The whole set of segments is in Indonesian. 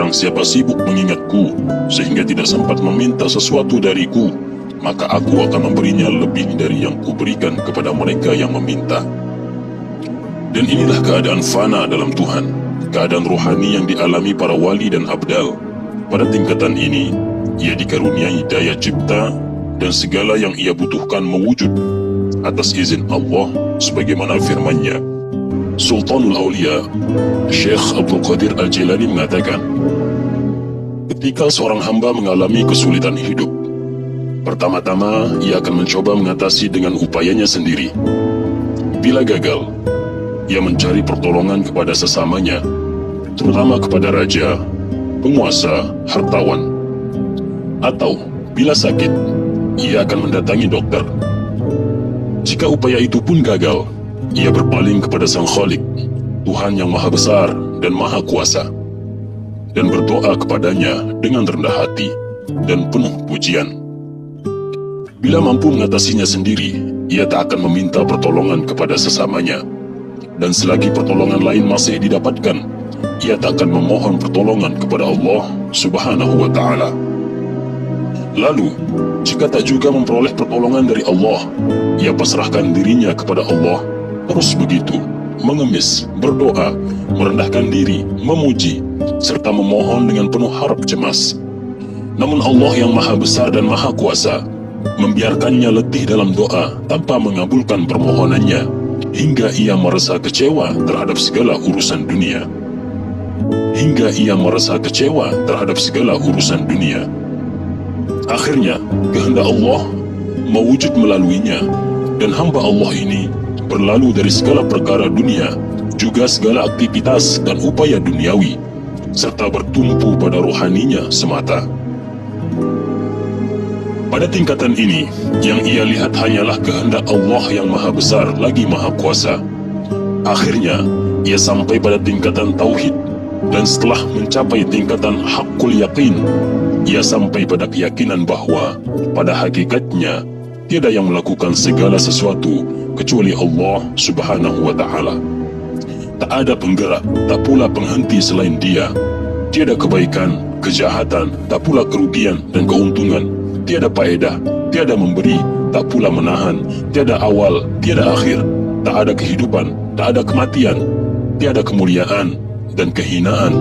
Barang siapa sibuk mengingatku sehingga tidak sempat meminta sesuatu dariku, maka aku akan memberinya lebih dari yang kuberikan kepada mereka yang meminta. Dan inilah keadaan fana dalam Tuhan, keadaan rohani yang dialami para wali dan abdal. Pada tingkatan ini, ia dikaruniai daya cipta dan segala yang ia butuhkan mewujud atas izin Allah sebagaimana firman-Nya. Sultanul Aulia, Syekh Abdul Qadir Al-Jilani mengatakan, ketika seorang hamba mengalami kesulitan hidup, pertama-tama ia akan mencoba mengatasi dengan upayanya sendiri. Bila gagal, ia mencari pertolongan kepada sesamanya, terutama kepada raja, penguasa, hartawan. Atau bila sakit, ia akan mendatangi dokter. Jika upaya itu pun gagal, ia berpaling kepada Sang Khalik, Tuhan yang Maha Besar dan Maha Kuasa, dan berdoa kepadanya dengan rendah hati dan penuh pujian. Bila mampu mengatasinya sendiri, ia tak akan meminta pertolongan kepada sesamanya. Dan selagi pertolongan lain masih didapatkan, ia tak akan memohon pertolongan kepada Allah Subhanahu wa Ta'ala. Lalu, jika tak juga memperoleh pertolongan dari Allah, ia pasrahkan dirinya kepada Allah. Terus begitu, mengemis, berdoa, merendahkan diri, memuji, serta memohon dengan penuh harap cemas. Namun Allah yang Maha Besar dan Maha Kuasa membiarkannya letih dalam doa tanpa mengabulkan permohonannya, hingga ia merasa kecewa terhadap segala urusan dunia. Akhirnya, kehendak Allah mewujud melaluinya, dan hamba Allah ini berlalu dari segala perkara dunia, juga segala aktivitas dan upaya duniawi, serta bertumpu pada rohaninya semata. Pada tingkatan ini, yang ia lihat hanyalah kehendak Allah yang Maha Besar lagi Maha Kuasa. Akhirnya, ia sampai pada tingkatan tauhid, dan setelah mencapai tingkatan hakul yakin, ia sampai pada keyakinan bahwa pada hakikatnya tiada yang melakukan segala sesuatu kecuali Allah Subhanahu wa Ta'ala. Tak ada penggerak, tak pula penghenti selain Dia. Tiada kebaikan, kejahatan, tak pula kerugian dan keuntungan. Tiada faedah, tiada memberi, tak pula menahan. Tiada awal, tiada akhir. Tak ada kehidupan, tak ada kematian. Tiada kemuliaan dan kehinaan.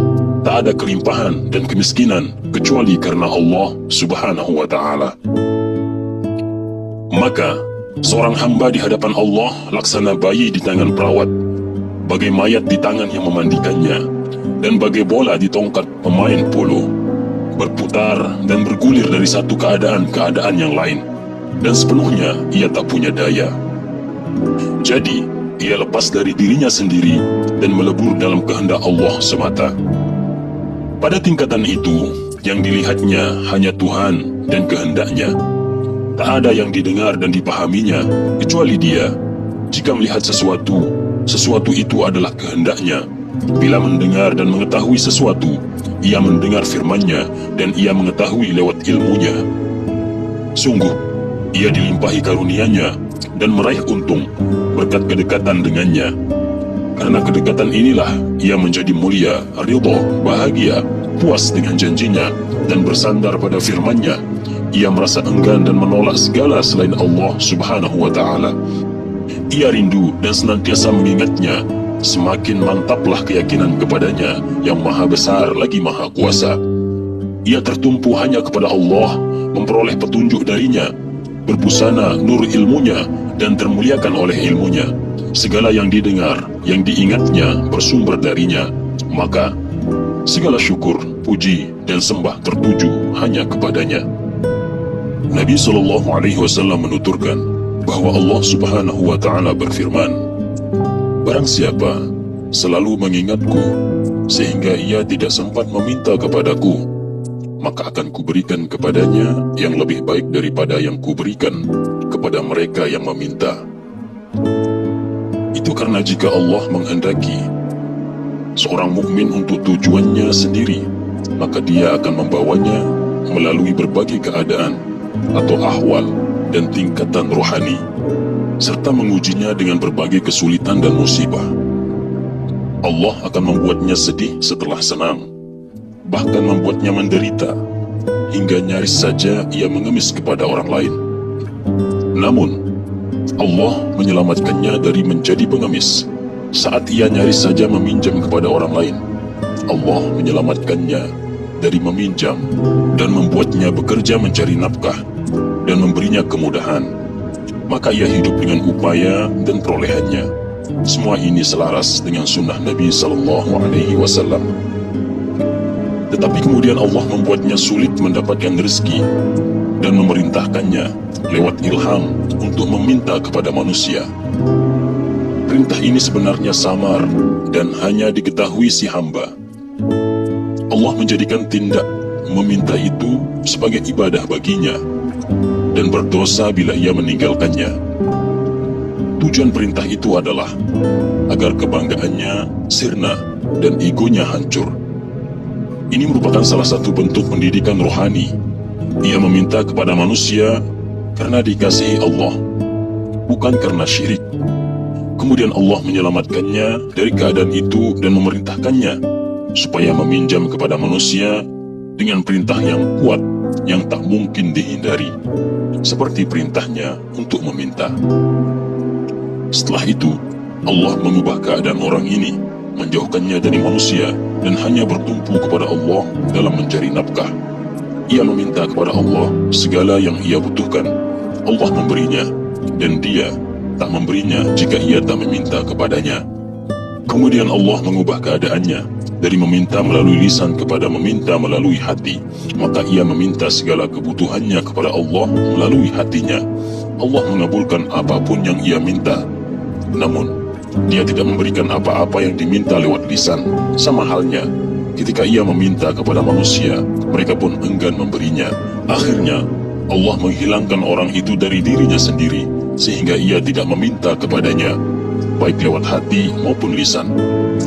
Tak ada kelimpahan dan kemiskinan kecuali karena Allah Subhanahu wa Ta'ala. Maka, seorang hamba di hadapan Allah laksana bayi di tangan perawat, bagai mayat di tangan yang memandikannya, dan bagai bola di tongkat pemain polo, berputar dan bergulir dari satu keadaan ke keadaan yang lain, dan sepenuhnya ia tak punya daya. Jadi, ia lepas dari dirinya sendiri dan melebur dalam kehendak Allah semata. Pada tingkatan itu, yang dilihatnya hanya Tuhan dan kehendaknya. Tak ada yang didengar dan dipahaminya kecuali Dia. Jika melihat sesuatu, sesuatu itu adalah kehendaknya. Bila mendengar dan mengetahui sesuatu, ia mendengar firman-Nya dan ia mengetahui lewat ilmunya. Sungguh, ia dilimpahi karunia-Nya dan meraih untung berkat kedekatan dengannya. Karena kedekatan inilah ia menjadi mulia, ridha, bahagia, puas dengan janjinya, dan bersandar pada firman-Nya. Ia merasa enggan dan menolak segala selain Allah Subhanahu wa Ta'ala. Ia rindu dan senantiasa mengingatnya. Semakin mantaplah keyakinan kepadanya yang Maha Besar lagi Maha Kuasa. Ia tertumpu hanya kepada Allah, memperoleh petunjuk darinya, berbusana nur ilmunya, dan termuliakan oleh ilmunya. Segala yang didengar, yang diingatnya bersumber darinya. Maka, segala syukur, puji, dan sembah tertuju hanya kepadanya. Nabi SAW menuturkan bahwa Allah Subhanahu wa Ta'ala berfirman, barang siapa selalu mengingatku sehingga ia tidak sempat meminta kepadaku, maka akan kuberikan kepadanya yang lebih baik daripada yang kuberikan kepada mereka yang meminta. Itu karena jika Allah menghendaki seorang mukmin untuk tujuannya sendiri, maka Dia akan membawanya melalui berbagai keadaan atau ahwal dan tingkatan rohani, serta mengujinya dengan berbagai kesulitan dan musibah. Allah akan membuatnya sedih setelah senang, bahkan membuatnya menderita, hingga nyaris saja ia mengemis kepada orang lain. Namun, Allah menyelamatkannya dari menjadi pengemis saat ia nyaris saja meminjam kepada orang lain. Allah menyelamatkannya dari meminjam dan membuatnya bekerja mencari nafkah dan memberinya kemudahan. Maka ia hidup dengan upaya dan perolehannya. Semua ini selaras dengan sunnah Nabi SAW. Tetapi kemudian Allah membuatnya sulit mendapatkan rezeki dan memerintahkannya lewat ilham untuk meminta kepada manusia. Perintah ini sebenarnya samar dan hanya diketahui si hamba. Allah menjadikan tindak meminta itu sebagai ibadah baginya dan berdosa bila ia meninggalkannya. Tujuan perintah itu adalah agar kebanggaannya sirna dan egonya hancur. Ini merupakan salah satu bentuk pendidikan rohani. Ia meminta kepada manusia karena dikasihi Allah, bukan karena syirik. Kemudian Allah menyelamatkannya dari keadaan itu dan memerintahkannya supaya meminjam kepada manusia dengan perintah yang kuat yang tak mungkin dihindari, seperti perintahnya untuk meminta. Setelah itu, Allah mengubah keadaan orang ini, menjauhkannya dari manusia dan hanya bertumpu kepada Allah dalam mencari nafkah. Ia meminta kepada Allah segala yang ia butuhkan. Allah memberinya, dan dia tak memberinya jika ia tak meminta kepadanya. Kemudian Allah mengubah keadaannya dari meminta melalui lisan kepada meminta melalui hati. Maka ia meminta segala kebutuhannya kepada Allah melalui hatinya. Allah mengabulkan apapun yang ia minta. Namun, dia tidak memberikan apa-apa yang diminta lewat lisan. Sama halnya, ketika ia meminta kepada manusia, mereka pun enggan memberinya. Akhirnya, Allah menghilangkan orang itu dari dirinya sendiri, sehingga ia tidak meminta kepadanya, baik lewat hati maupun lisan.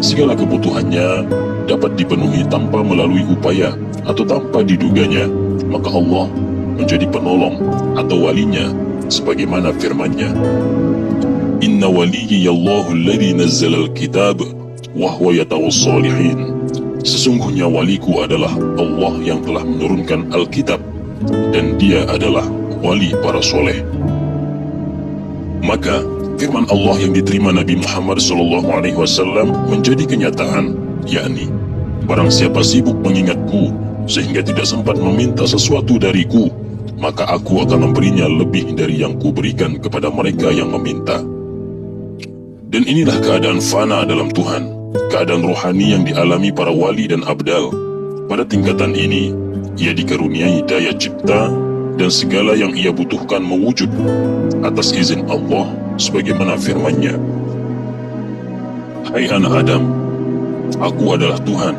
Segala kebutuhannya dapat dipenuhi tanpa melalui upaya atau tanpa diduganya. Maka Allah menjadi penolong atau walinya, sebagaimana firman-Nya, Inna waliyallahu alladhi nazzala al-kitab wa huwa yatawas salihin. Sesungguhnya waliku adalah Allah yang telah menurunkan Alkitab, dan dia adalah wali para soleh. Maka firman Allah yang diterima Nabi Muhammad SAW menjadi kenyataan, yakni, barang siapa sibuk mengingatku sehingga tidak sempat meminta sesuatu dariku, maka aku akan memberinya lebih dari yang kuberikan kepada mereka yang meminta. Dan inilah keadaan fana dalam Tuhan, keadaan rohani yang dialami para wali dan abdal. Pada tingkatan ini, ia dikaruniai daya cipta dan segala yang ia butuhkan mewujud atas izin Allah, sebagaimana firman-Nya, Hai anak Adam, aku adalah Tuhan,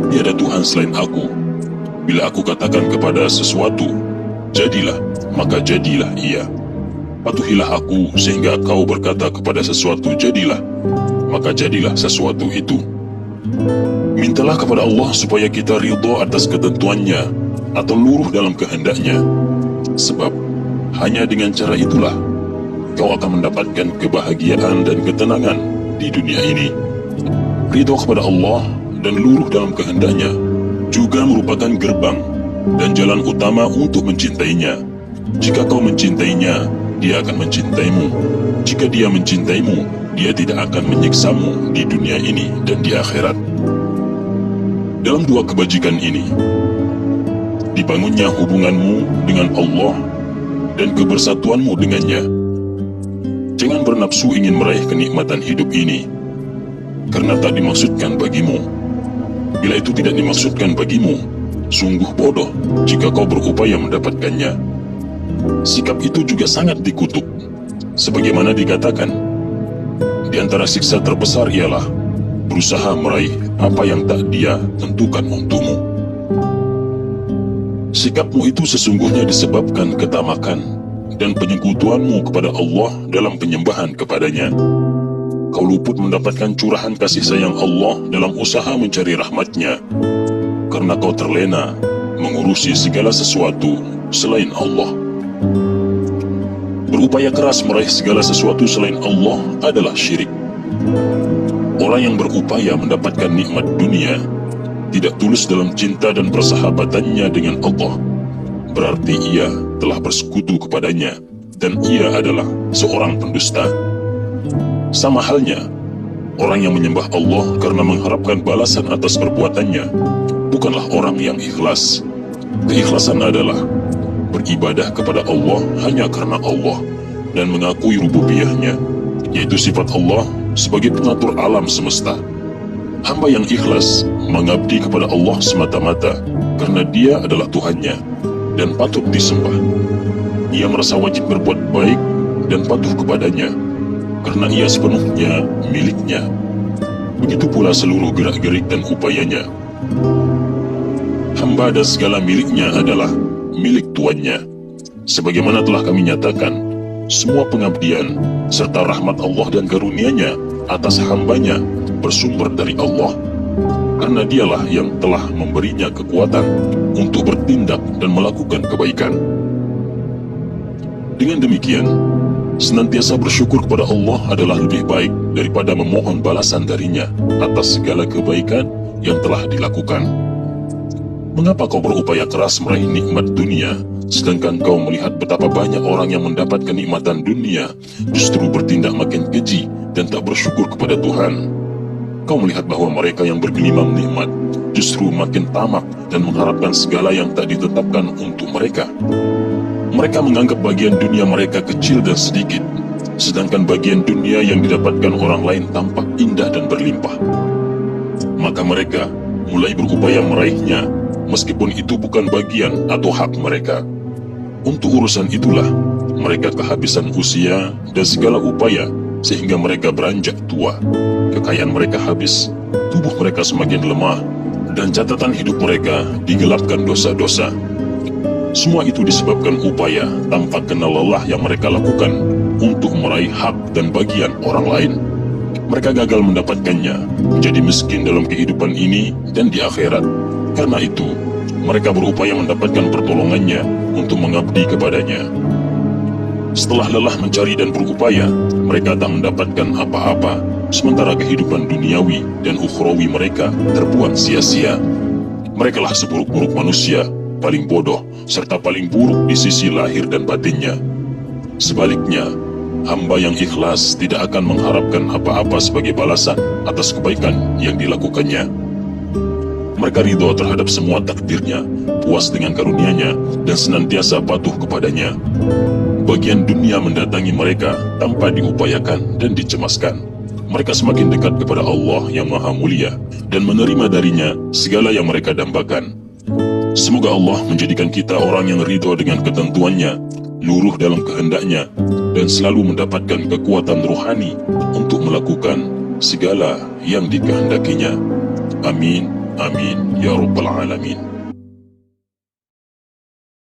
tiada Tuhan selain aku. Bila aku katakan kepada sesuatu, jadilah, maka jadilah ia. Patuhilah aku sehingga kau berkata kepada sesuatu jadilah, maka jadilah sesuatu itu. Mintalah kepada Allah supaya kita ridha atas ketentuannya atau luruh dalam kehendaknya. Sebab hanya dengan cara itulah kau akan mendapatkan kebahagiaan dan ketenangan di dunia ini. Ridha kepada Allah dan luruh dalam kehendaknya juga merupakan gerbang dan jalan utama untuk mencintainya. Jika kau mencintainya, dia akan mencintaimu. Jika dia mencintaimu, dia tidak akan menyiksamu di dunia ini dan di akhirat. Dalam dua kebajikan ini, dibangunnya hubunganmu dengan Allah dan kebersatuanmu dengannya. Jangan bernafsu ingin meraih kenikmatan hidup ini, karena tak dimaksudkan bagimu. Bila itu tidak dimaksudkan bagimu, sungguh bodoh jika kau berupaya mendapatkannya. Sikap itu juga sangat dikutuk, sebagaimana dikatakan, di antara siksa terbesar ialah berusaha meraih apa yang tak dia tentukan untukmu. Sikapmu itu sesungguhnya disebabkan ketamakan dan penyekutuanmu kepada Allah dalam penyembahan kepadanya. Kau luput mendapatkan curahan kasih sayang Allah dalam usaha mencari rahmatnya, karena kau terlena mengurusi segala sesuatu selain Allah. Berupaya keras meraih segala sesuatu selain Allah adalah syirik. Orang yang berupaya mendapatkan nikmat dunia tidak tulus dalam cinta dan persahabatannya dengan Allah, berarti ia telah bersekutu kepadanya dan ia adalah seorang pendusta. Sama halnya, orang yang menyembah Allah karena mengharapkan balasan atas perbuatannya bukanlah orang yang ikhlas. Keikhlasan adalah beribadah kepada Allah hanya karena Allah dan mengakui rububiyahnya, yaitu sifat Allah sebagai pengatur alam semesta. Hamba yang ikhlas mengabdi kepada Allah semata-mata karena Dia adalah Tuhannya dan patut disembah. Ia merasa wajib berbuat baik dan patuh kepadanya karena ia sepenuhnya miliknya. Begitu pula seluruh gerak-gerik dan upayanya. Hamba dan segala miliknya adalah milik Tuannya. Sebagaimana telah kami nyatakan, semua pengabdian serta rahmat Allah dan karunia-Nya atas hambanya bersumber dari Allah, karena Dialah yang telah memberinya kekuatan untuk bertindak dan melakukan kebaikan. Dengan demikian, senantiasa bersyukur kepada Allah adalah lebih baik daripada memohon balasan darinya atas segala kebaikan yang telah dilakukan. Mengapa kau berupaya keras meraih nikmat dunia, sedangkan kau melihat betapa banyak orang yang mendapat kenikmatan dunia justru bertindak makin keji dan tak bersyukur kepada Tuhan? Kau melihat bahwa mereka yang bergelimang nikmat justru makin tamak dan mengharapkan segala yang tak ditetapkan untuk mereka. Mereka menganggap bagian dunia mereka kecil dan sedikit, sedangkan bagian dunia yang didapatkan orang lain tampak indah dan berlimpah. Maka mereka mulai berupaya meraihnya, meskipun itu bukan bagian atau hak mereka. Untuk urusan itulah, mereka kehabisan usia dan segala upaya, sehingga mereka beranjak tua. Kekayaan mereka habis, tubuh mereka semakin lemah, dan catatan hidup mereka digelapkan dosa-dosa. Semua itu disebabkan upaya tanpa kenal lelah yang mereka lakukan untuk meraih hak dan bagian orang lain. Mereka gagal mendapatkannya, menjadi miskin dalam kehidupan ini dan di akhirat. Karena itu, mereka berupaya mendapatkan pertolongannya untuk mengabdi kepadanya. Setelah lelah mencari dan berupaya, mereka tak mendapatkan apa-apa, sementara kehidupan duniawi dan ukhrawi mereka terbuang sia-sia. Merekalah seburuk-buruk manusia, paling bodoh, serta paling buruk di sisi lahir dan batinnya. Sebaliknya, hamba yang ikhlas tidak akan mengharapkan apa-apa sebagai balasan atas kebaikan yang dilakukannya. Mereka ridho terhadap semua takdirnya, puas dengan karunia-Nya, dan senantiasa patuh kepadanya. Bagian dunia mendatangi mereka tanpa diupayakan dan dicemaskan. Mereka semakin dekat kepada Allah yang Maha Mulia dan menerima darinya segala yang mereka dambakan. Semoga Allah menjadikan kita orang yang ridho dengan ketentuannya, luruh dalam kehendaknya, dan selalu mendapatkan kekuatan rohani untuk melakukan segala yang dikehendakinya. Amin, amin, ya Rabbal Alamin.